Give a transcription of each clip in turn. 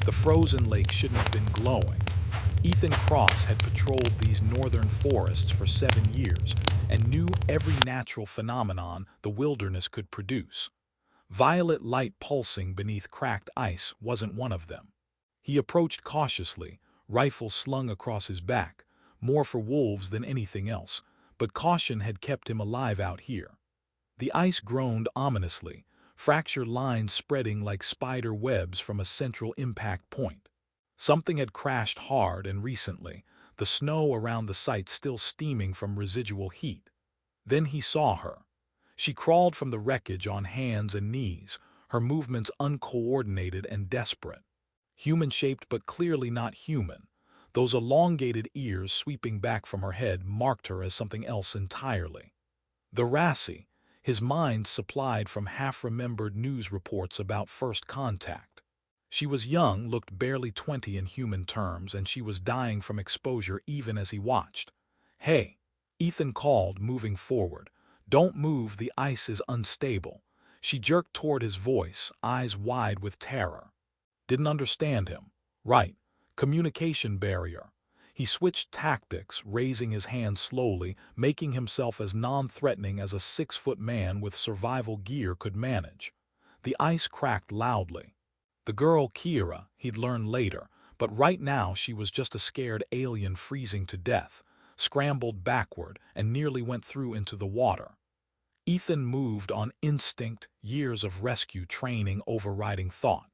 The frozen lake shouldn't have been glowing. Ethan Cross had patrolled these northern forests for 7 years and knew every natural phenomenon the wilderness could produce. Violet light pulsing beneath cracked ice wasn't one of them. He approached cautiously, rifle slung across his back, more for wolves than anything else, but caution had kept him alive out here. The ice groaned ominously, fracture lines spreading like spider webs from a central impact point. Something had crashed hard and recently, the snow around the site still steaming from residual heat. Then he saw her. She crawled from the wreckage on hands and knees, her movements uncoordinated and desperate. Human-shaped but clearly not human. Those elongated ears sweeping back from her head marked her as something else entirely. Therasi, his mind supplied from half-remembered news reports about first contact. She was young, looked barely 20 in human terms, and she was dying from exposure even as he watched. "Hey," Ethan called, moving forward. "Don't move, the ice is unstable." She jerked toward his voice, eyes wide with terror. Didn't understand him. Right. Communication barrier. He switched tactics, raising his hand slowly, making himself as non-threatening as a 6-foot man with survival gear could manage. The ice cracked loudly. The girl, Kira, he'd learn later, but right now she was just a scared alien freezing to death, scrambled backward and nearly went through into the water. Ethan moved on instinct, years of rescue training overriding thought.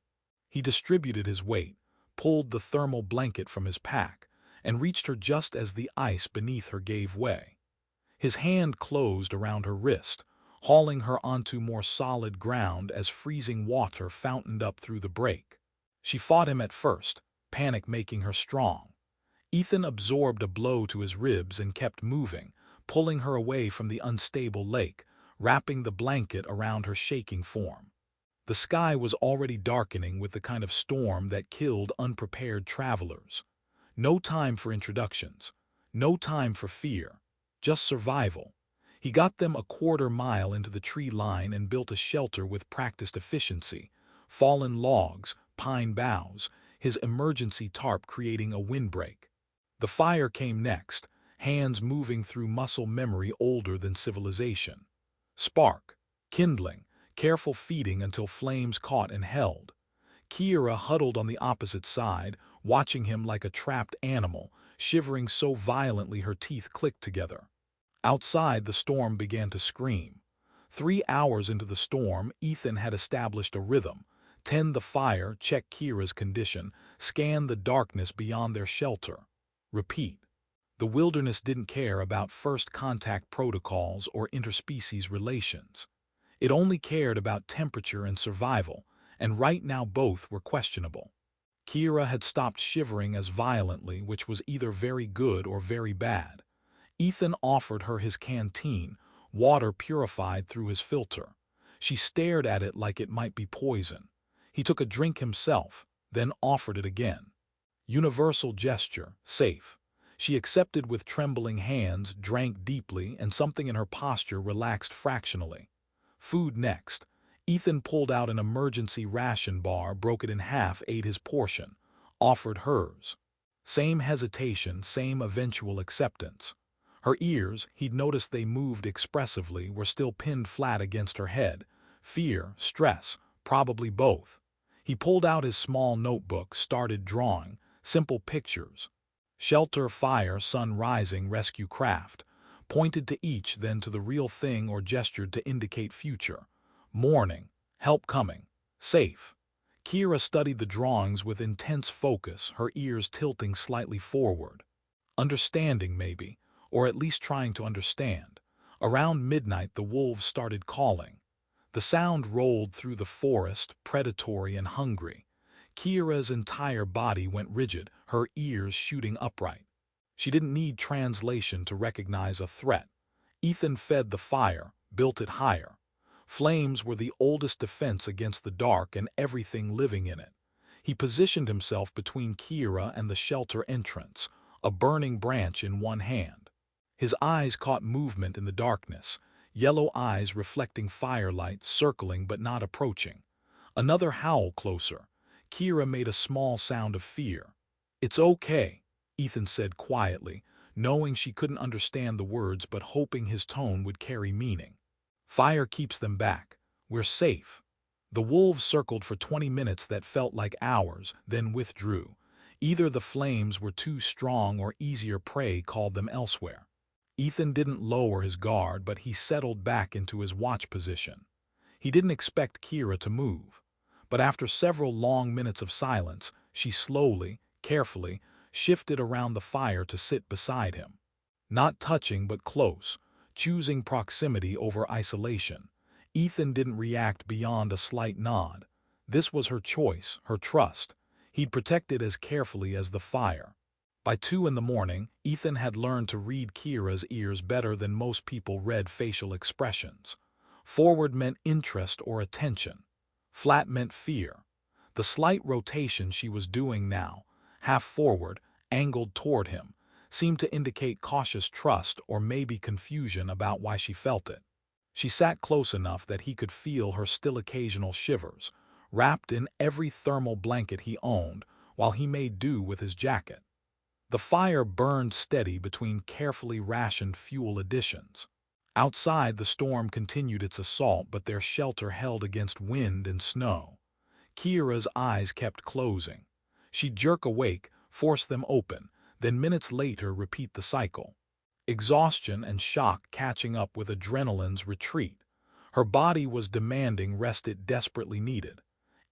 He distributed his weight, pulled the thermal blanket from his pack, and reached her just as the ice beneath her gave way. His hand closed around her wrist, hauling her onto more solid ground as freezing water fountained up through the break. She fought him at first, panic making her strong. Ethan absorbed a blow to his ribs and kept moving, pulling her away from the unstable lake, wrapping the blanket around her shaking form. The sky was already darkening with the kind of storm that killed unprepared travelers. No time for introductions, no time for fear, just survival. He got them a quarter-mile into the tree line and built a shelter with practiced efficiency, fallen logs, pine boughs, his emergency tarp creating a windbreak. The fire came next, hands moving through muscle memory older than civilization. Spark, kindling, careful feeding until flames caught and held. Kira huddled on the opposite side, watching him like a trapped animal, shivering so violently her teeth clicked together. Outside, the storm began to scream. 3 hours into the storm, Ethan had established a rhythm. Tend the fire, check Kira's condition, scan the darkness beyond their shelter. Repeat. The wilderness didn't care about first contact protocols or interspecies relations. It only cared about temperature and survival, and right now both were questionable. Kira had stopped shivering as violently, which was either very good or very bad. Ethan offered her his canteen, water purified through his filter. She stared at it like it might be poison. He took a drink himself, then offered it again. Universal gesture, safe. She accepted with trembling hands, drank deeply, and something in her posture relaxed fractionally. Food next. Ethan pulled out an emergency ration bar, broke it in half, ate his portion, offered hers. Same hesitation, same eventual acceptance. Her ears, he'd noticed they moved expressively, were still pinned flat against her head. Fear, stress, probably both. He pulled out his small notebook, started drawing, simple pictures. Shelter, fire, sun rising, rescue craft. Pointed to each, then to the real thing or gestured to indicate future. Morning, help coming, safe. Kira studied the drawings with intense focus, her ears tilting slightly forward. Understanding, maybe, or at least trying to understand. Around midnight, the wolves started calling. The sound rolled through the forest, predatory and hungry. Kira's entire body went rigid, her ears shooting upright. She didn't need translation to recognize a threat. Ethan fed the fire, built it higher. Flames were the oldest defense against the dark and everything living in it. He positioned himself between Kira and the shelter entrance, a burning branch in one hand. His eyes caught movement in the darkness, yellow eyes reflecting firelight, circling but not approaching. Another howl closer. Kira made a small sound of fear. "It's okay," Ethan said quietly, knowing she couldn't understand the words but hoping his tone would carry meaning. "Fire keeps them back. We're safe." The wolves circled for 20 minutes that felt like hours, then withdrew. Either the flames were too strong or easier prey called them elsewhere. Ethan didn't lower his guard, but he settled back into his watch position. He didn't expect Kira to move. But after several long minutes of silence, she slowly, carefully, shifted around the fire to sit beside him. Not touching but close, choosing proximity over isolation. Ethan didn't react beyond a slight nod. This was her choice, her trust. He'd protect it as carefully as the fire. By 2 in the morning, Ethan had learned to read Kira's ears better than most people read facial expressions. Forward meant interest or attention. Flat meant fear. The slight rotation she was doing now, half forward, angled toward him, seemed to indicate cautious trust or maybe confusion about why she felt it. She sat close enough that he could feel her still occasional shivers, wrapped in every thermal blanket he owned, while he made do with his jacket. The fire burned steady between carefully rationed fuel additions. Outside, the storm continued its assault, but their shelter held against wind and snow. Kira's eyes kept closing. She'd jerk awake, force them open, then minutes later repeat the cycle. Exhaustion and shock catching up with adrenaline's retreat. Her body was demanding rest it desperately needed.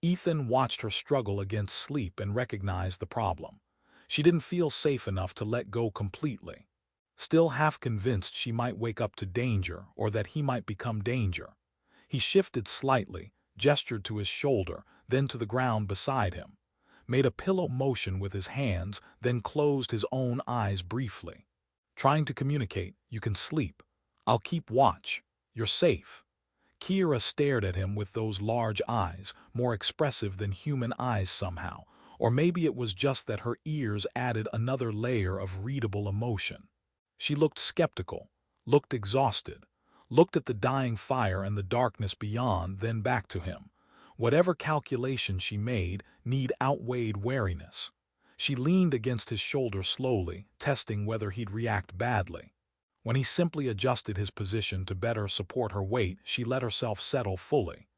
Ethan watched her struggle against sleep and recognized the problem. She didn't feel safe enough to let go completely. Still half convinced she might wake up to danger or that he might become danger. He shifted slightly, gestured to his shoulder, then to the ground beside him. Made a pillow motion with his hands, then closed his own eyes briefly. Trying to communicate, "You can sleep. I'll keep watch. You're safe." Kira stared at him with those large eyes, more expressive than human eyes somehow, or maybe it was just that her ears added another layer of readable emotion. She looked skeptical, looked exhausted, looked at the dying fire and the darkness beyond, then back to him. Whatever calculation she made, need outweighed wariness. She leaned against his shoulder slowly, testing whether he'd react badly. When he simply adjusted his position to better support her weight, she let herself settle fully.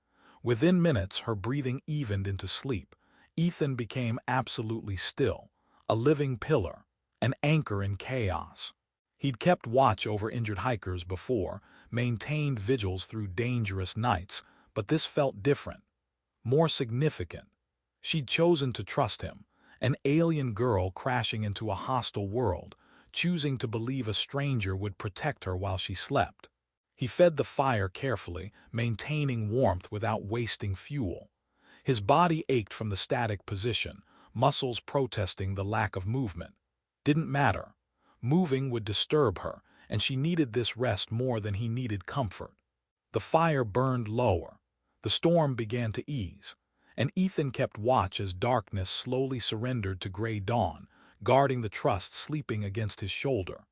Within minutes, her breathing evened into sleep. Ethan became absolutely still, a living pillar, an anchor in chaos. He'd kept watch over injured hikers before, maintained vigils through dangerous nights, but this felt different, more significant. She'd chosen to trust him, an alien girl crashing into a hostile world, choosing to believe a stranger would protect her while she slept. He fed the fire carefully, maintaining warmth without wasting fuel. His body ached from the static position, muscles protesting the lack of movement. Didn't matter. Moving would disturb her, and she needed this rest more than he needed comfort. The fire burned lower. The storm began to ease, and Ethan kept watch as darkness slowly surrendered to gray dawn, guarding the trust sleeping against his shoulder.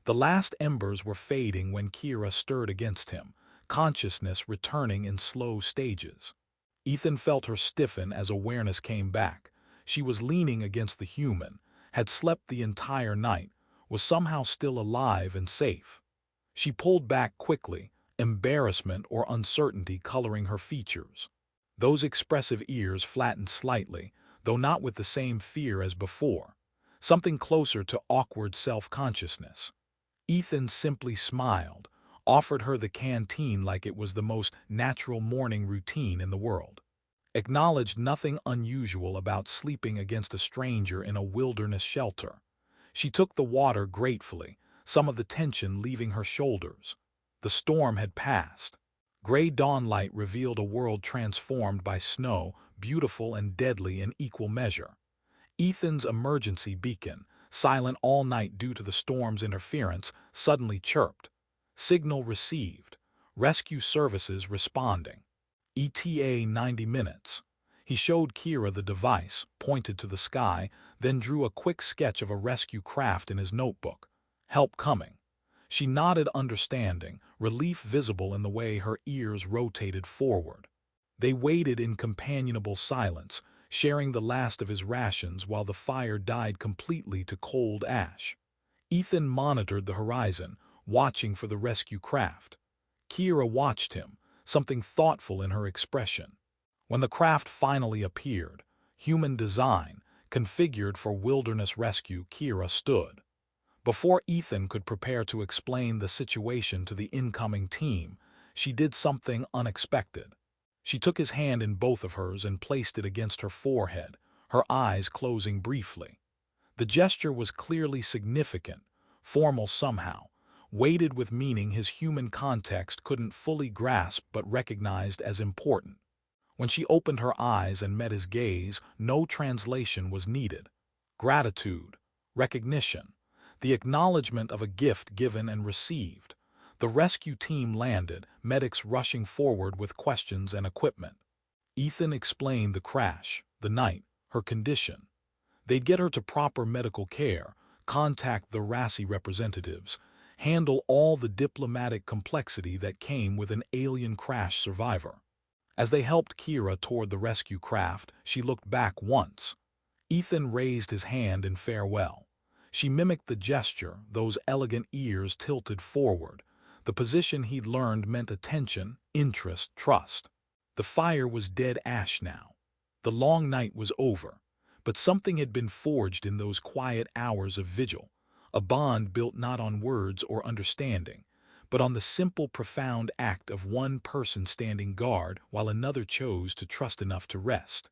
The last embers were fading when Kira stirred against him, consciousness returning in slow stages. Ethan felt her stiffen as awareness came back. She was leaning against the human, had slept the entire night, was somehow still alive and safe. She pulled back quickly, embarrassment or uncertainty coloring her features. Those expressive ears flattened slightly, though not with the same fear as before, something closer to awkward self-consciousness. Ethan simply smiled, offered her the canteen like it was the most natural morning routine in the world. Acknowledged nothing unusual about sleeping against a stranger in a wilderness shelter. She took the water gratefully, some of the tension leaving her shoulders. The storm had passed. Gray dawnlight revealed a world transformed by snow, beautiful and deadly in equal measure. Ethan's emergency beacon, silent all night due to the storm's interference, suddenly chirped. Signal received. Rescue services responding. ETA 90 minutes. He showed Kira the device, pointed to the sky, then drew a quick sketch of a rescue craft in his notebook. Help coming. She nodded understanding, relief visible in the way her ears rotated forward. They waited in companionable silence, sharing the last of his rations while the fire died completely to cold ash. Ethan monitored the horizon, watching for the rescue craft. Kira watched him, something thoughtful in her expression. When the craft finally appeared, human design, configured for wilderness rescue, Kira stood. Before Ethan could prepare to explain the situation to the incoming team, she did something unexpected. She took his hand in both of hers and placed it against her forehead, her eyes closing briefly. The gesture was clearly significant, formal somehow, weighted with meaning his human context couldn't fully grasp but recognized as important. When she opened her eyes and met his gaze, no translation was needed. Gratitude, recognition, the acknowledgement of a gift given and received. The rescue team landed, medics rushing forward with questions and equipment. Ethan explained the crash, the night, her condition. They'd get her to proper medical care, contact the Therasi representatives, handle all the diplomatic complexity that came with an alien crash survivor. As they helped Kira toward the rescue craft, she looked back once. Ethan raised his hand in farewell. She mimicked the gesture, those elegant ears tilted forward. The position he'd learned meant attention, interest, trust. The fire was dead ash now. The long night was over. But something had been forged in those quiet hours of vigil, a bond built not on words or understanding, but on the simple, profound act of one person standing guard while another chose to trust enough to rest.